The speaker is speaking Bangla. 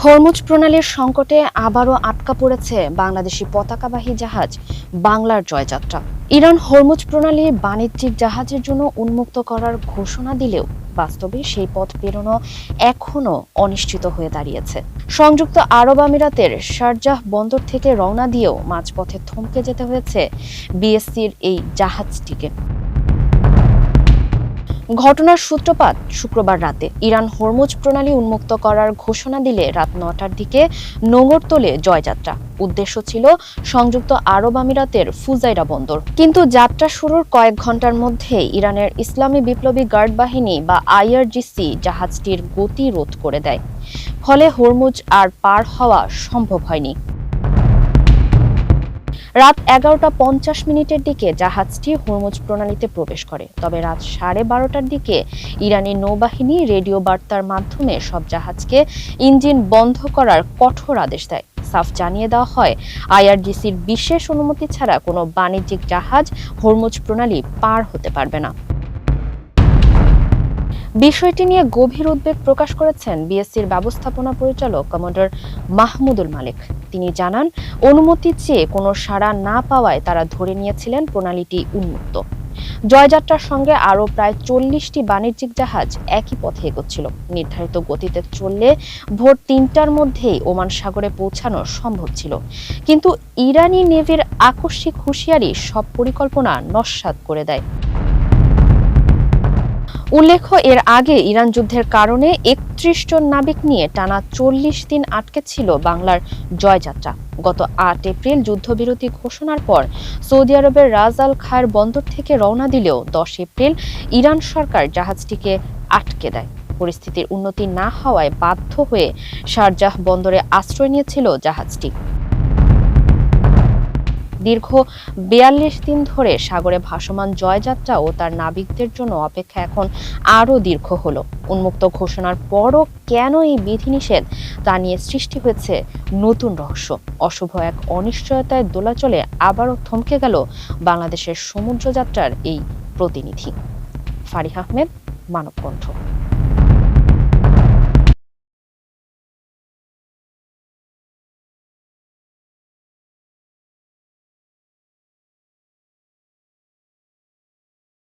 হরমুজ প্রণালীর সংকটে আবারও আটকা পড়েছে বাংলাদেশি পতাকাবাহী জাহাজ বাংলার জয়যাত্রা। ইরান হরমুজ প্রণালী বাণিজ্যিক জাহাজের জন্য উন্মুক্ত করার ঘোষণা দিলেও বাস্তবে সেই পথ পেরোনো এখনো অনিশ্চিত হয়ে দাঁড়িয়েছে। সংযুক্ত আরব আমিরাতের শারজাহ বন্দর থেকে রওনা দিয়েও মাঝপথে থমকে যেতে হয়েছে বিএসসির এই জাহাজটিকে। ঘটনার সূত্রপাত শুক্রবার রাতে। ইরান হরমুজ প্রণালী উন্মুক্ত করার ঘোষণা দিলে রাত ৯টার দিকে নোঙর তোলে জয়যাত্রা। উদ্দেশ্য ছিল সংযুক্ত আরব আমিরাতের ফুজাইরা বন্দর। কিন্তু যাত্রা শুরুর কয়েক ঘন্টার মধ্যে ইরানের ইসলামী বিপ্লবী গার্ড বাহিনী বা আইআরজিসি জাহাজটির গতি রোধ করে দেয়। ফলে হরমুজ আর পার হওয়া সম্ভব হয়নি। রাত ১১টা ৫০ দিকে জাহাজটি হরমুজ প্রণালীতে প্রবেশ করে। তবে রাত ১২:৩০টার দিকে ইরানি নৌবাহিনী রেডিও বার্তার মাধ্যমে সব জাহাজকে ইঞ্জিন বন্ধ করার কঠোর আদেশ দেয়। সাফ জানিয়ে দেওয়া হয়, আইআরজিসির বিশেষ অনুমতি ছাড়া কোনো বাণিজ্যিক জাহাজ হরমুজ প্রণালী পার হতে পারবে না। বিষয়টি নিয়ে গভীর উদ্বেগ প্রকাশ করেছেন বিএসসির ব্যবস্থাপনা পরিচালক কমান্ডার মাহমুদুল মালেক। তিনি জানান, অনুমতি চেয়ে কোনো সাড়া না পাওয়ায় তারা ধরে নিয়েছিলেন প্রণালীটি উন্মুক্ত। জয়যাত্রার সঙ্গে আরও প্রায় ৪০টি বাণিজ্যিক জাহাজ একই পথে এগোচ্ছিল। নির্ধারিত গতিতে চললে ভোর ৩টার মধ্যেই ওমান সাগরে পৌঁছানো সম্ভব ছিল। কিন্তু ইরানি নেভির আকস্মিক হুঁশিয়ারি সব পরিকল্পনা নস্যাৎ করে দেয়। উল্লেখ্য, এর আগে ইরান যুদ্ধের কারণে ৩১ জন নাবিক নিয়ে টানা ৪০ দিন আটকে ছিল বাংলার জয়যাত্রা। গত ৮ এপ্রিল যুদ্ধবিরতি ঘোষণার পর সৌদি আরবের রাজ আল খায়ের বন্দর থেকে রওনা দিলেও ১০ এপ্রিল ইরান সরকার জাহাজটিকে আটকে দেয়। পরিস্থিতির উন্নতি না হওয়ায় বাধ্য হয়ে শারজাহ বন্দরে আশ্রয় নিয়েছিল জাহাজটি। দীর্ঘ ৪২ দিন ধরে সাগরে ভাসমান জয়যাত্রা ও তার নাবিকদের জন্য অপেক্ষা এখন আরও দীর্ঘ হলো। উন্মুক্ত ঘোষণার পরও কেন এই বিধিনিষেধ তা নিয়ে সৃষ্টি হয়েছে নতুন রহস্য। অশুভ এক অনিশ্চয়তায় দোলাচলে আবারও থমকে গেল বাংলাদেশের সমুদ্রযাত্রার এই প্রতিনিধি। ফারিহ আহমেদ, মানবকণ্ঠ।